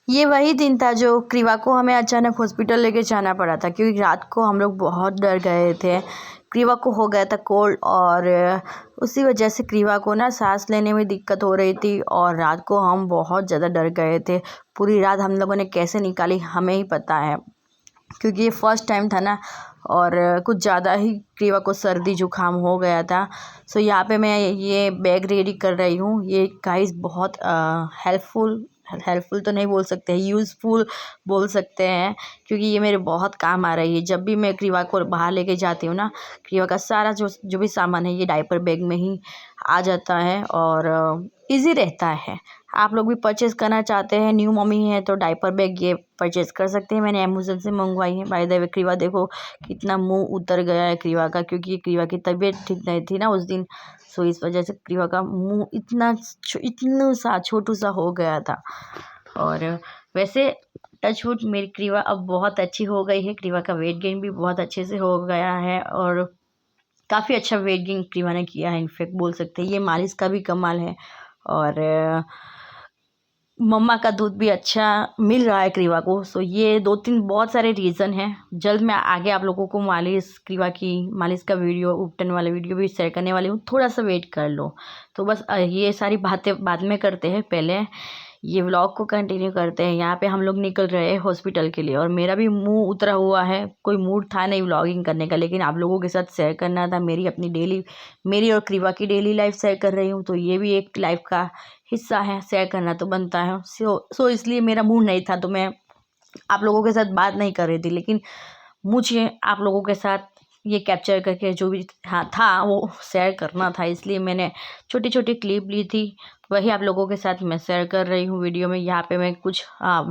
ये वही दिन था जो क्रीवा को हमें अचानक हॉस्पिटल लेके जाना पड़ा था, क्योंकि रात को हम लोग बहुत डर गए थे। क्रीवा को हो गया था कोल्ड, और उसी वजह से क्रीवा को ना सांस लेने में दिक्कत हो रही थी, और रात को हम बहुत ज़्यादा डर गए थे। पूरी रात हम लोगों ने कैसे निकाली हमें ही पता है, क्योंकि ये फर्स्ट टाइम था ना, और कुछ ज़्यादा ही क्रीवा को सर्दी जुकाम हो गया था। सो यहाँ पे मैं ये बैग रेडी कर रही हूँ। ये गाइस बहुत हेल्पफुल तो नहीं बोल सकते, यूज़फुल बोल सकते हैं, क्योंकि ये मेरे बहुत काम आ रही है। जब भी मैं क्रीवा को बाहर लेके जाती हूँ ना, क्रीवा का सारा जो भी सामान है ये डायपर बैग में ही आ जाता है, और इजी रहता है। आप लोग भी परचेज़ करना चाहते हैं, न्यू मम्मी है तो डायपर बैग ये परचेज़ कर सकते हैं। मैंने अमेज़न से मंगवाई है। बाय द वे क्रीवा देखो कितना मुंह उतर गया है क्रीवा का, क्योंकि क्रीवा की तबीयत ठीक नहीं थी ना उस दिन। सो इस वजह से क्रीवा का मुंह इतना सा छोटू सा हो गया था। और वैसे टचवुड मेरी क्रीवा अब बहुत अच्छी हो गई है। क्रीवा का वेट गेन भी बहुत अच्छे से हो गया है, और काफ़ी अच्छा वेट गेन क्रीवा ने किया है। इनफेक्ट बोल सकते हैं ये मालिश का भी कमाल है, और मम्मा का दूध भी अच्छा मिल रहा है क्रीवा को। सो ये 2-3 बहुत सारे रीज़न हैं। जल्द मैं आगे आप लोगों को क्रीवा की मालिश का वीडियो, उपटन वाला वीडियो भी शेयर करने वाली हूँ। थोड़ा सा वेट कर लो। तो बस ये सारी बातें बाद में करते हैं, पहले ये व्लॉग को कंटिन्यू करते हैं। यहाँ पे हम लोग निकल रहे हैं हॉस्पिटल के लिए, और मेरा भी मुंह उतरा हुआ है। कोई मूड था नहीं व्लॉगिंग करने का, लेकिन आप लोगों के साथ शेयर करना था। मेरी और क्रीवा की डेली लाइफ शेयर कर रही हूँ, तो ये भी एक लाइफ का हिस्सा है, शेयर करना तो बनता है। सो इसलिए मेरा मूड नहीं था, तो मैं आप लोगों के साथ बात नहीं कर रही थी, लेकिन मुझे आप लोगों के साथ ये कैप्चर करके जो भी था वो शेयर करना था, इसलिए मैंने छोटी छोटी क्लिप ली थी। वही आप लोगों के साथ मैं शेयर कर रही हूँ वीडियो में। यहाँ पे मैं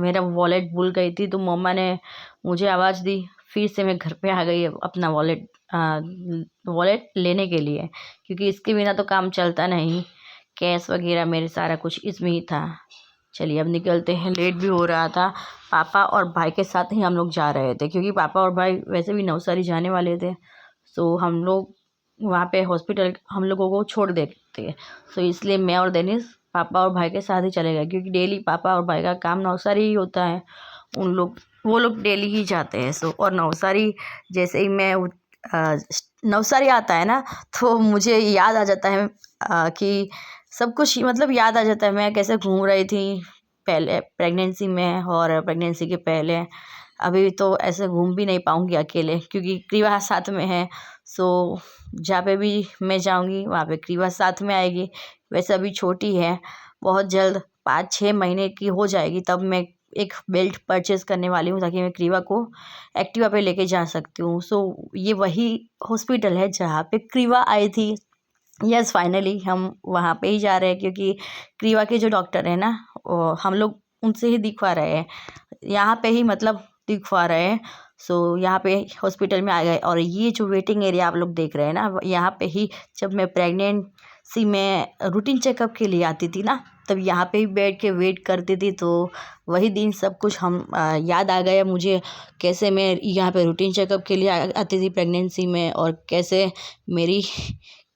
मेरा वॉलेट भूल गई थी, तो मम्मा ने मुझे आवाज़ दी। फिर से मैं घर पे आ गई अपना वॉलेट लेने के लिए, क्योंकि इसके बिना तो काम चलता नहीं। कैश वगैरह मेरे सारा कुछ इसमें ही था। चलिए अब निकलते हैं, लेट भी हो रहा था। पापा और भाई के साथ ही हम लोग जा रहे थे, क्योंकि पापा और भाई वैसे भी नवसारी जाने वाले थे। सो हम लोग वहाँ पे हॉस्पिटल हम लोगों को छोड़ देते हैं। सो इसलिए मैं और देनिस पापा और भाई के साथ ही चले गए, क्योंकि डेली पापा और भाई का काम नवसारी ही होता है। वो लोग डेली ही जाते हैं। सो और नवसारी जैसे ही नवसारी आता है ना, तो मुझे याद आ जाता है कि सब कुछ मतलब याद आ जाता है। मैं कैसे घूम रही थी पहले प्रेगनेंसी में, और प्रेगनेंसी के पहले। अभी तो ऐसे घूम भी नहीं पाऊँगी अकेले, क्योंकि क्रीवा साथ में है। सो जहाँ पे भी मैं जाऊँगी वहाँ पे क्रीवा साथ में आएगी। वैसे अभी छोटी है, बहुत जल्द 5-6 महीने की हो जाएगी तब मैं एक बेल्ट परचेज़ करने वाली हूँ, ताकि मैं क्रीवा को एक्टिवा पे लेके जा सकती हूँ। सो ये वही हॉस्पिटल है जहाँ पे क्रीवा आई थी। यस, फाइनली हम वहाँ पे ही जा रहे हैं, क्योंकि क्रीवा के जो डॉक्टर है ना, हम लोग उनसे ही दिखवा रहे हैं। यहाँ पे ही मतलब दिखवा रहे हैं। सो यहाँ पे हॉस्पिटल में आ गए, और ये जो वेटिंग एरिया आप लोग देख रहे हैं ना, यहाँ पे ही जब मैं प्रेगनेंसी में रूटीन चेकअप के लिए आती थी ना, तब यहाँ पे ही बैठ के वेट करती थी। तो वही दिन सब कुछ याद आ गया मुझे, कैसे मैं यहाँ पे रूटीन चेकअप के लिए आती थी प्रेगनेंसी में, और कैसे मेरी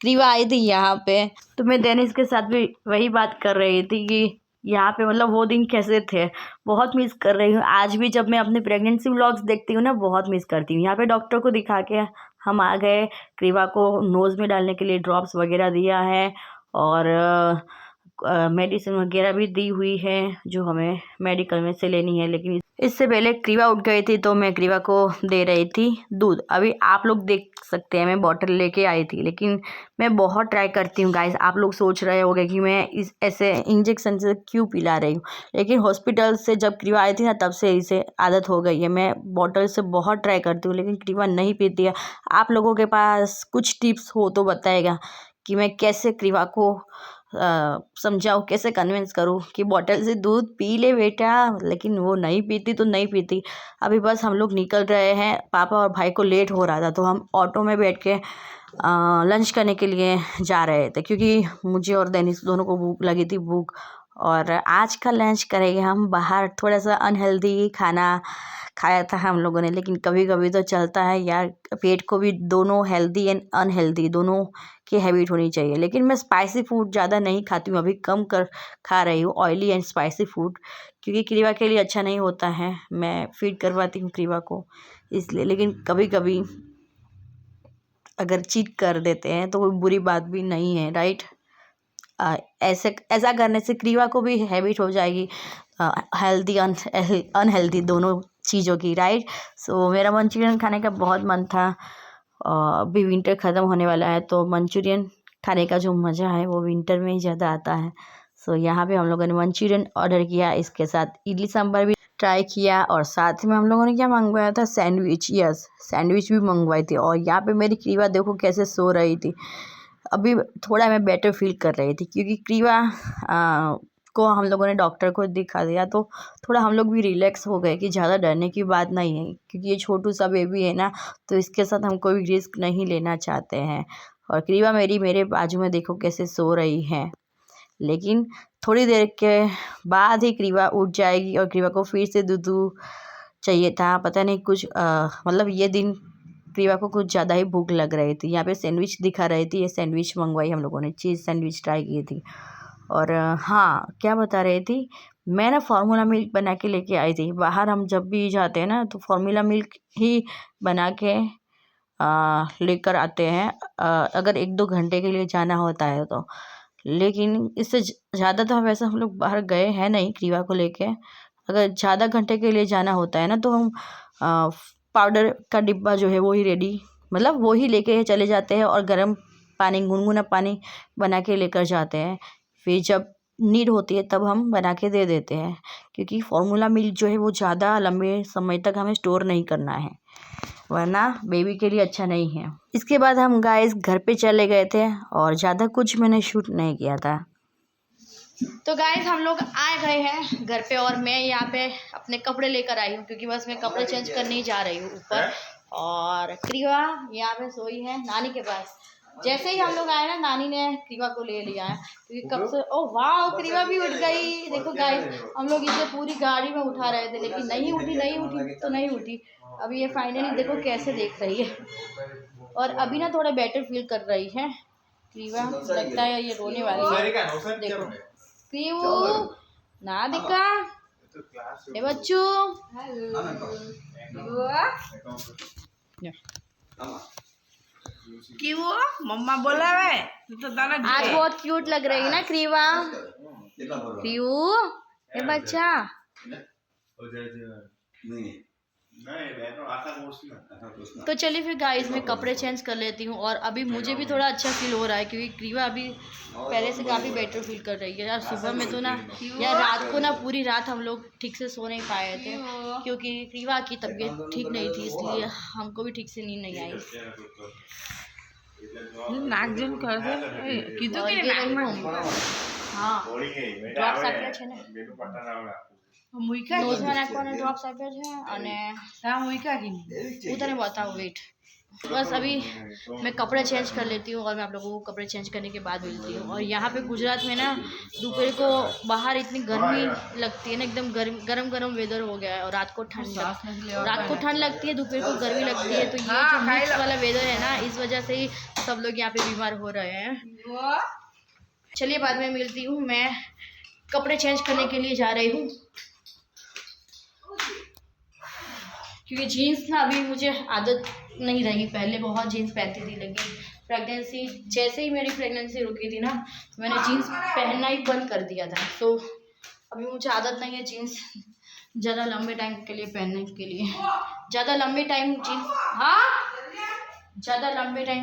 क्रीवा आई थी यहाँ पे। तो मैं डेनिस के साथ भी वही बात कर रही थी कि यहाँ पे मतलब वो दिन कैसे थे। बहुत मिस कर रही हूँ आज भी। जब मैं अपने प्रेगनेंसी व्लॉग्स देखती हूँ ना, बहुत मिस करती हूँ। यहाँ पे डॉक्टर को दिखा के हम आ गए। क्रीवा को नोज़ में डालने के लिए ड्रॉप्स वगैरह दिया है, और मेडिसिन वगैरह भी दी हुई है जो हमें मेडिकल में से लेनी है। लेकिन इससे पहले क्रीवा उठ गई थी, तो मैं क्रीवा को दे रही थी दूध। अभी आप लोग देख सकते हैं मैं बॉटल लेके आई थी, लेकिन मैं बहुत ट्राई करती हूँ गाइस। आप लोग सोच रहे होंगे कि मैं ऐसे इंजेक्शन से क्यों पिला रही हूँ, लेकिन हॉस्पिटल से जब क्रीवा आई थी ना, तब से इसे आदत हो गई है। मैं बॉटल से बहुत ट्राई करती हूँ, लेकिन क्रीवा नहीं पीती है। आप लोगों के पास कुछ टिप्स हो तो बताएगा कि मैं कैसे क्रीवा को समझाऊँ, कैसे कन्विंस करूँ कि बॉटल से दूध पी ले बेटा। लेकिन वो नहीं पीती तो नहीं पीती। अभी बस हम लोग निकल रहे हैं। पापा और भाई को लेट हो रहा था, तो हम ऑटो में बैठ के लंच करने के लिए जा रहे थे, क्योंकि मुझे और देनिस दोनों को भूख लगी थी और आज का लंच करेंगे हम बाहर। थोड़ा सा अनहेल्दी खाना खाया था हम लोगों ने, लेकिन कभी कभी तो चलता है यार, पेट को भी दोनों हेल्दी एंड अनहेल्दी दोनों की हैबिट होनी चाहिए। लेकिन मैं स्पाइसी फूड ज़्यादा नहीं खाती हूँ, अभी कम कर खा रही हूँ ऑयली एंड स्पाइसी फूड, क्योंकि क्रीवा के लिए अच्छा नहीं होता है। मैं फीड करवाती हूँ क्रीवा को इसलिए, लेकिन कभी कभी अगर चीट कर देते हैं तो कोई बुरी बात भी नहीं है, राइट। ऐसा करने से क्रीवा को भी हैबिट हो जाएगी हेल्दी अनहेल्दी दोनों चीज़ों की, राइट। सो मेरा मंचूरियन खाने का बहुत मन था। अभी विंटर ख़त्म होने वाला है, तो मंचूरियन खाने का जो मज़ा है वो विंटर में ही ज़्यादा आता है। सो यहाँ पे हम लोगों ने मंचूरियन ऑर्डर किया, इसके साथ इडली सांभर भी ट्राई किया, और साथ में हम लोगों ने क्या मंगवाया था, सैंडविच। यस, सैंडविच भी मंगवाई थी। और यहाँ पे मेरी क्रीवा देखो कैसे सो रही थी। अभी थोड़ा मैं बेटर फील कर रही थी, क्योंकि क्रीवा को हम लोगों ने डॉक्टर को दिखा दिया, तो थोड़ा हम लोग भी रिलैक्स हो गए कि ज़्यादा डरने की बात नहीं है, क्योंकि ये छोटू सा बेबी है ना, तो इसके साथ हम कोई रिस्क नहीं लेना चाहते हैं। और क्रीवा मेरे बाजू में देखो कैसे सो रही है, लेकिन थोड़ी देर के बाद ही क्रीवा उठ जाएगी, और क्रीवा को फिर से दूध चाहिए था। पता नहीं कुछ मतलब ये दिन क्रीवा को कुछ ज़्यादा ही भूख लग रही थी। यहाँ पे सैंडविच दिखा रही थी, ये सैंडविच मंगवाई हम लोगों ने, चीज़ सैंडविच ट्राई की थी। और हाँ, क्या बता रही थी, मैं ना फार्मूला मिल्क बना के लेके आई थी। बाहर हम जब भी जाते हैं ना, तो फार्मूला मिल्क ही बना के लेकर आते हैं, अगर 1-2 घंटे के लिए जाना होता है तो। लेकिन इससे ज़्यादा तो हम वैसे हम लोग बाहर गए हैं नहीं क्रीवा को लेके। अगर ज़्यादा घंटे के लिए जाना होता है ना, तो हम पाउडर का डिब्बा जो है वो ही रेडी, मतलब वो ही लेके चले जाते हैं, और गर्म पानी, गुनगुना पानी बना के लेकर जाते हैं। फिर जब नीड होती है तब हम बना के दे देते हैं, क्योंकि फार्मूला मिल्क जो है वो ज़्यादा लंबे समय तक हमें स्टोर नहीं करना है, वरना बेबी के लिए अच्छा नहीं है। इसके बाद हम गाइस घर पे चले गए थे, और ज़्यादा कुछ मैंने शूट नहीं किया था। तो गाइस हम लोग आ गए हैं घर पे, और मैं यहाँ पे अपने कपड़े लेकर आई हूँ, क्योंकि बस मैं कपड़े चेंज करने ही जा रही हूँ ऊपर। और क्रीवा यहाँ पे सोई है नानी के पास। जैसे ही हम लोग आए ना, नानी ने क्रीवा को ले लिया है, क्योंकि कब से ओ वाह, क्रीवा भी उठ गई। देखो गाइस, हम लोग इसे पूरी गाड़ी में उठा रहे थे, लेकिन नहीं उठी तो नहीं उठी। अभी ये फाइनली देखो कैसे देख रही है, और अभी ना थोड़ा बेटर फील कर रही है क्रीवा। लगता है ये रोने वाली है। देखो क्रीवू ना दिखा, ए बच्चू, क्यों मम्मा बोला है तो दाना आज बहुत क्यूट लग रही है ना क्रीवा। क्रीवू ए बच्चा। तो चलिए फिर गाइस मैं कपड़े चेंज कर लेती हूँ, और अभी मुझे भी थोड़ा अच्छा फील हो रहा है, क्योंकि क्रीवा अभी पहले से काफ़ी बेटर फील कर रही है। यार सुबह में तो ना, यार रात को ना पूरी रात हम लोग ठीक से सो नहीं पाए थे, क्योंकि क्रीवा की तबीयत ठीक नहीं थी, इसलिए हमको भी ठीक से नींद नहीं आई। नागजन कर दे कीधुं के नागમાં हाँ ડ્રોપ્સ આપ્યા છે ને, મુઈકા નોઝમાં નાખવાના ડ્રોપ્સ આપ્યા છે, અને તા મુઈકા કી હું તને बताऊँ, वेट। बस अभी मैं कपड़े चेंज कर लेती हूँ, और मैं आप लोगों को कपड़े चेंज करने के बाद मिलती हूँ। और यहाँ पे गुजरात में ना दोपहर को बाहर इतनी गर्मी लगती है ना, एकदम गरम वेदर हो गया है, और रात को ठंड लगती है, दोपहर को गर्मी लगती है। तो ये जो मिक्स वाला वेदर है ना, इस वजह से ही सब लोग यहाँ पे बीमार हो रहे हैं। चलिए बाद में मिलती हूँ, मैं कपड़े चेंज करने के लिए जा रही हूँ, क्योंकि जीन्स ना अभी मुझे आदत नहीं रही। पहले बहुत जीन्स पहनती थी, लेकिन प्रेगनेंसी, जैसे ही मेरी प्रेगनेंसी रुकी थी ना, मैंने जीन्स पहनना ही बंद कर दिया था। तो अभी मुझे आदत नहीं है जीन्स ज़्यादा लंबे टाइम के लिए पहनने के लिए। ज़्यादा लंबे टाइम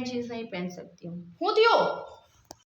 जीन्स नहीं पहन सकती हूँ।